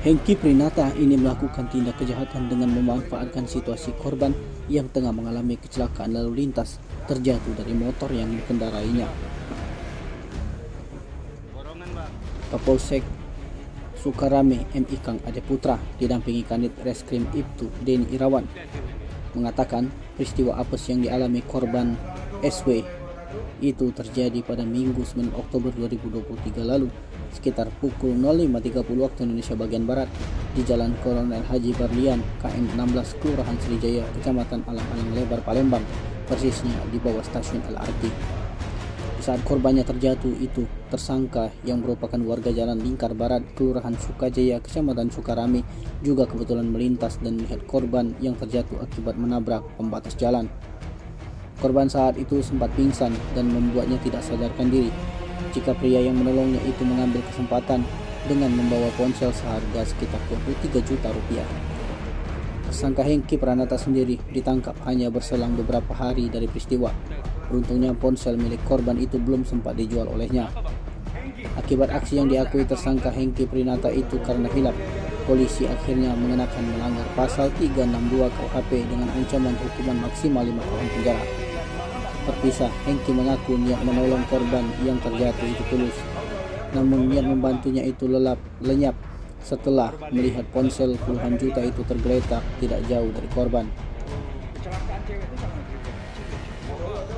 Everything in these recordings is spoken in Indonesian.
Hengki Prinata ini melakukan tindak kejahatan dengan memanfaatkan situasi korban yang tengah mengalami kecelakaan lalu lintas terjatuh dari motor yang dikendarainya. Kapolsek Sukarame MI Kang Ade Putra didampingi Kanit Reskrim Ibtu Deni Irawan mengatakan peristiwa apes yang dialami korban SW itu terjadi pada Minggu 9 Oktober 2023 lalu sekitar pukul 05.30 waktu Indonesia bagian Barat di Jalan Kolonel Haji Barlian KM 16 Kelurahan Srijaya Kecamatan Alang-Alang Lebar Palembang, persisnya di bawah stasiun LRT. Di saat korbannya terjatuh itu, tersangka yang merupakan warga Jalan Lingkar Barat Kelurahan Sukajaya Kecamatan Sukarame juga kebetulan melintas dan melihat korban yang terjatuh akibat menabrak pembatas jalan. Korban saat itu sempat pingsan dan membuatnya tidak sadarkan diri. Jika pria yang menolongnya itu mengambil kesempatan dengan membawa ponsel seharga sekitar 23 juta rupiah. Tersangka Hengki Pranata sendiri ditangkap hanya berselang beberapa hari dari peristiwa. Beruntungnya ponsel milik korban itu belum sempat dijual olehnya. Akibat aksi yang diakui tersangka Hengki Pranata itu karena hilaf, polisi akhirnya mengenakan melanggar pasal 362 KUHP dengan ancaman hukuman maksimal 5 tahun penjara. Terpisah, Hengki mengaku niat menolong korban yang terjatuh itu tulus. Namun niat membantunya itu lenyap setelah melihat ponsel puluhan juta itu tergeletak tidak jauh dari korban.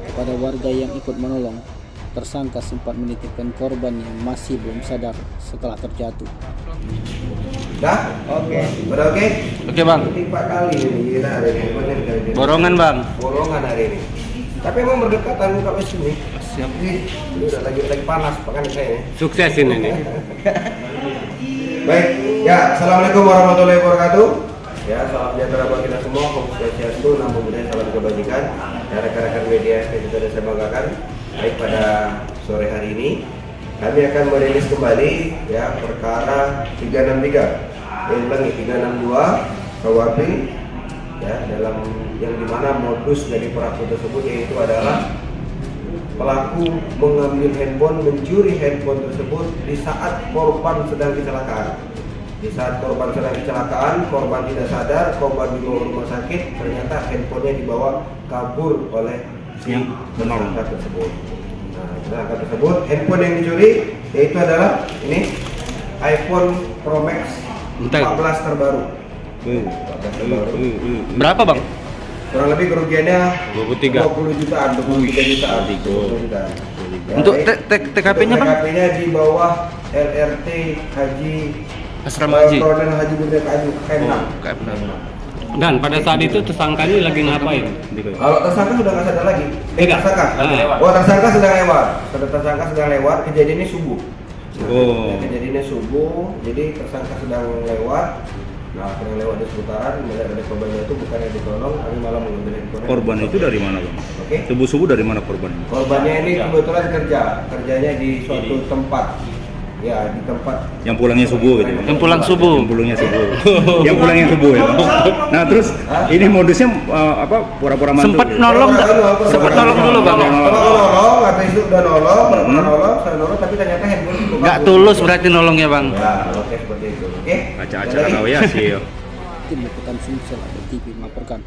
Kepada warga yang ikut menolong, tersangka sempat menitipkan korban yang masih belum sadar setelah terjatuh. Dah? Oke. Udah oke? Oke bang. 4 kali ini kita hari ini. Borongan bang. Borongan hari ini. Tapi emang berdekatan muka wes ini. Siap. Ini udah lagi panas pakan saya. Sukses ini nih. Baik, ya, assalamualaikum warahmatullahi wabarakatuh. Ya, salam sejahtera bagi kita semua, Om Swastiastu, Namo Buddhaya, salam kebajikan. Ya, rekan-rekan media yang sudah saya banggakan. Baik, pada sore hari ini kami akan merilis kembali ya perkara 363 362 KUHP ya, dalam yang dimana modus dari pelaku tersebut yaitu adalah pelaku mengambil handphone, mencuri handphone tersebut di saat korban sedang kecelakaan. Di saat korban sedang kecelakaan, korban tidak sadar, korban dibawa ke rumah sakit, ternyata handphonenya dibawa kabur oleh si tersangka tersebut. Nah, tersangka tersebut, handphone yang dicuri yaitu adalah ini iPhone Pro Max 14 terbaru. 14 terbaru. Berapa bang? Kurang lebih kerugiannya 23 20 jutaan, 23 jutaan. 20 jutaan. Ya, untuk TKP-nya bang? TKP-nya di bawah LRT Haji Asrama Haji. Kolonel Haji Bunda KM6. Dan pada saat itu tersangka ini lagi ngapain? Kalau tersangka sudah nggak sadar lagi. Tidak. Tersangka. Oh, tersangka sedang lewat. Tersangka sedang lewat. Kejadiannya subuh. Oh. Kejadiannya subuh. Jadi tersangka sedang lewat. Nah, sedang lewat di seputaran, melihat ada korbannya itu bukannya ditolong, tapi malah mengambil handphone. Korban itu dari mana bang? Oke. Subuh-subuh dari mana korban? Korbannya ini kebetulan kerjanya di suatu tempat. Ya, di tempat Yang pulangnya subuh gitu. Yang pulang subuh. Yang pulangnya subuh. Yang pulangnya subuh ya. Nah terus ini modusnya apa? Pura-pura mantu. Sempat gitu. nolong nggak? Sempat nolong dulu bang. Nolong, habis itu udah nolong, saya nolong, tapi ternyata handphone itu Nggak tulus berarti nolongnya bang. Ya, oke seperti itu. Oke. Acara-acara kau ya sih. Tim Liputan Sumsel TV melaporkan.